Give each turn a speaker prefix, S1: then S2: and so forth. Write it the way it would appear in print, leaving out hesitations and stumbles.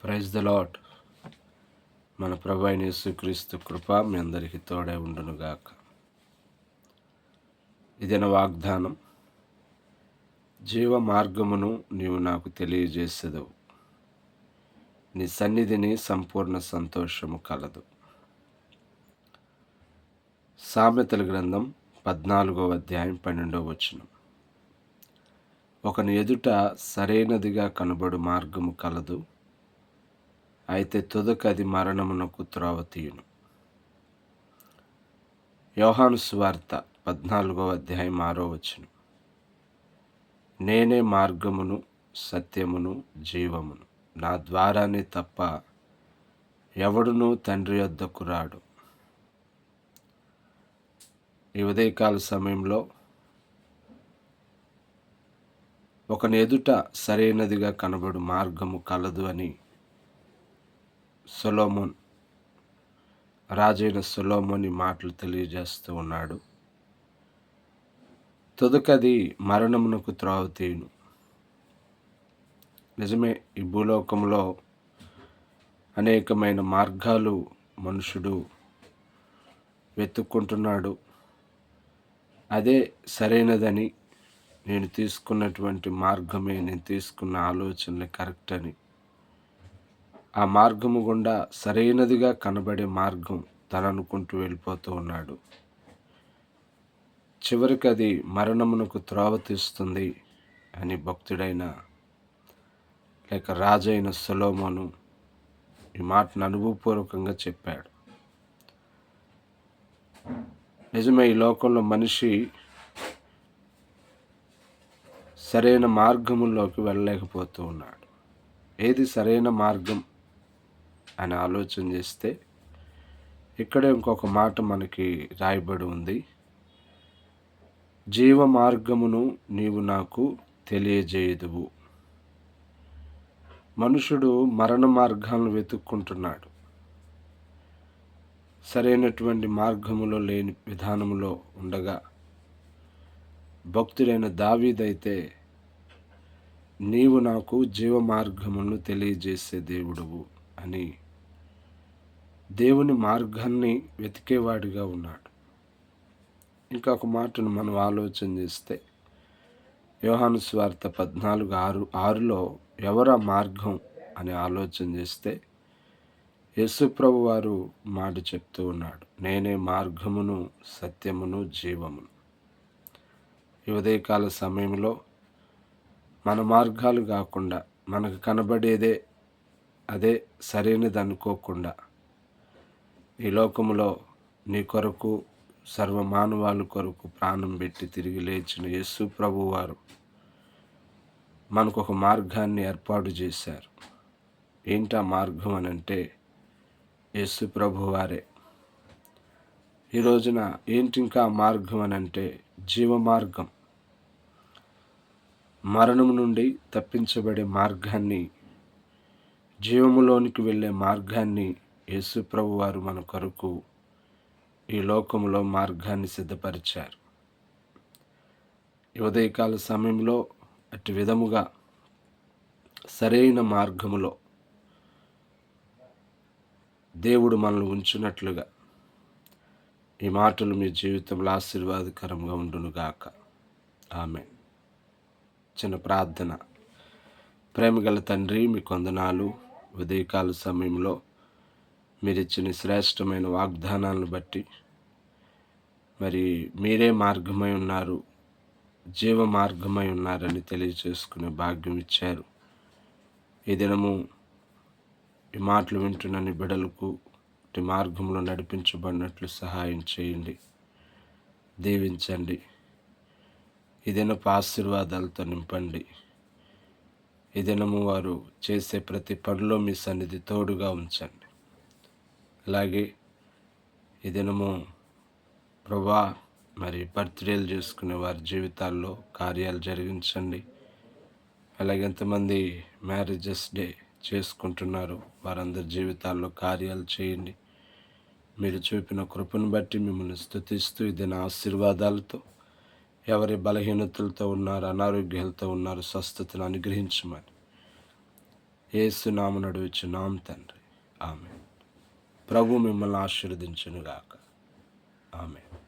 S1: Praise the lord. మన ప్రభు అయిన యేసుక్రీస్తు కృప మీ అందరికీ తోడై ఉండునుగాక. ఇదైన వాగ్దానం, జీవ మార్గమును నీవు నాకు తెలియజేసేదవు, నీ సన్నిధిని సంపూర్ణ సంతోషము కలదు. సామెతల గ్రంథం 14వ అధ్యాయం 12వ వచనం. ఒకని ఎదుట సరైనదిగా కనబడు మార్గము కలదు, అయితే తుదకది మరణమునకు త్రోవ తీయును. యోహాను సువార్త 14వ అధ్యాయం 6వ వచనం. నేనే మార్గమును సత్యమును జీవమును, నా ద్వారానే తప్ప ఎవడునూ తండ్రి యొద్దకు రాడు. ఈ ఉదయకాల సమయంలో ఒకని ఎదుట సరైనదిగా కనబడు మార్గము కలదు అని సొలొమోన్, రాజైన సొలొమోన్ ఈ మాటలు తెలియజేస్తూ ఉన్నాడు. తుదకది మరణమునకు త్రోవ తీయును. నిజమే, ఈ భూలోకంలో అనేకమైన మార్గాలు మనుషుడు వెతుక్కుంటున్నాడు. అదే సరైనదని, నేను తీసుకున్నటువంటి మార్గమే, నేను తీసుకున్న ఆలోచనలే కరెక్ట్ అని, ఆ మార్గము గుండా సరైనదిగా కనబడే మార్గం తను అనుకుంటూ వెళ్ళిపోతూ ఉన్నాడు. చివరికి అది మరణమునకు త్రోవ తీస్తుంది అని భక్తుడైన లేక రాజైన సొలొమోను ఈ మాటను అనుభవపూర్వకంగా చెప్పాడు. నిజమే, ఈ లోకంలో మనిషి సరైన మార్గములోకి వెళ్ళలేకపోతూ ఉన్నాడు. ఏది సరైన మార్గం అని ఆలోచన చేస్తే ఇక్కడే ఇంకొక మాట మనకి రాయబడి ఉంది. జీవ మార్గమును నీవు నాకు తెలియజేయుదువు. మనుషుడు మరణ మార్గాలను వెతుక్కుంటున్నాడు. సరైనటువంటి మార్గములో లేని విధానములో ఉండగా, భక్తుడైన దావీదైతే నీవు నాకు జీవ మార్గమును తెలియజేసే దేవుడువు అని దేవుని మార్గాన్ని వెతికేవాడిగా ఉన్నాడు. ఇంకొక మాటను మనం ఆలోచన చేస్తే యోహాను సువార్త 14:6లో ఎవరా మార్గం అని ఆలోచన చేస్తే యేసు ప్రభు వారు మాట చెప్తూ ఉన్నాడు, నేనే మార్గమును సత్యమును జీవమును. ఈ ఉదయకాల సమయంలో మన మార్గాలు కాకుండా మనకు కనబడేదే అదే సరైనది అనుకోకుండా, ఈ లోకములో నీ కొరకు సర్వమానవాళి కొరకు ప్రాణం పెట్టి తిరిగి లేచిన యేసు ప్రభు వారు మనకు ఒక మార్గాన్ని ఏర్పాటు చేశారు. ఏంటి ఆ మార్గం అని అంటే యేసు ప్రభు వారే. ఈ రోజున ఏంటి ఇంకా మార్గం అని అంటే జీవ మార్గం. మరణం నుండి తప్పించబడే మార్గాన్ని, జీవములోనికి వెళ్ళే మార్గాన్ని యేసు ప్రభు వారు మన కొరకు ఈ లోకములో మార్గాన్ని సిద్ధపరిచారు. ఈ ఉదయకాల సమయంలో అటు విధముగా సరైన మార్గములో దేవుడు మనల్ని ఉంచినట్లుగా ఈ మాటలు మీ జీవితంలో ఆశీర్వాదకరంగా ఉండునుగాక. ఆమేన్. చిన్న ప్రార్థన. ప్రేమగల తండ్రి, మీ వందనాలు. ఉదయకాల సమయంలో మీరిచ్చిన శ్రేష్టమైన వాగ్దానాలను బట్టి, మరి మీరే మార్గమై ఉన్నారు, జీవ మార్గమై ఉన్నారని తెలియచేసుకునే భాగ్యం ఇచ్చారు. ఈ దినము ఈ మాటలు వింటున్న నీ బిడ్డలకు ఈ మార్గంలో నడిపించబడినట్లు సహాయం చేయండి, దీవించండి. ఈ దినపు ఆశీర్వాదాలతో నింపండి. ఈ దినము వారు చేసే ప్రతి పనిలో మీ సన్నిధి తోడుగా ఉంచండి. అలాగే ఈ దినము ప్రభా, మరి బర్త్డేలు చేసుకునే వారి జీవితాల్లో కార్యాలు జరిగించండి. అలాగే ఎంతమంది మ్యారేజెస్ డే చేసుకుంటున్నారు, వారందరి జీవితాల్లో కార్యాలు చేయండి. మీరు చూపిన కృపను బట్టి మిమ్మల్ని స్తుతిస్తూ ఈ దిన ఆశీర్వాదాలతో ఎవరి బలహీనతలతో ఉన్నారు, అనారోగ్యాలతో ఉన్నారు, స్వస్థతను అనుగ్రహించమని యేసునామమున అడుగుచున్నాం తండ్రి. ఆమేన్. ప్రభు మిమ్మల్ని ఆశీర్వదించునుగాక. ఆమేన్.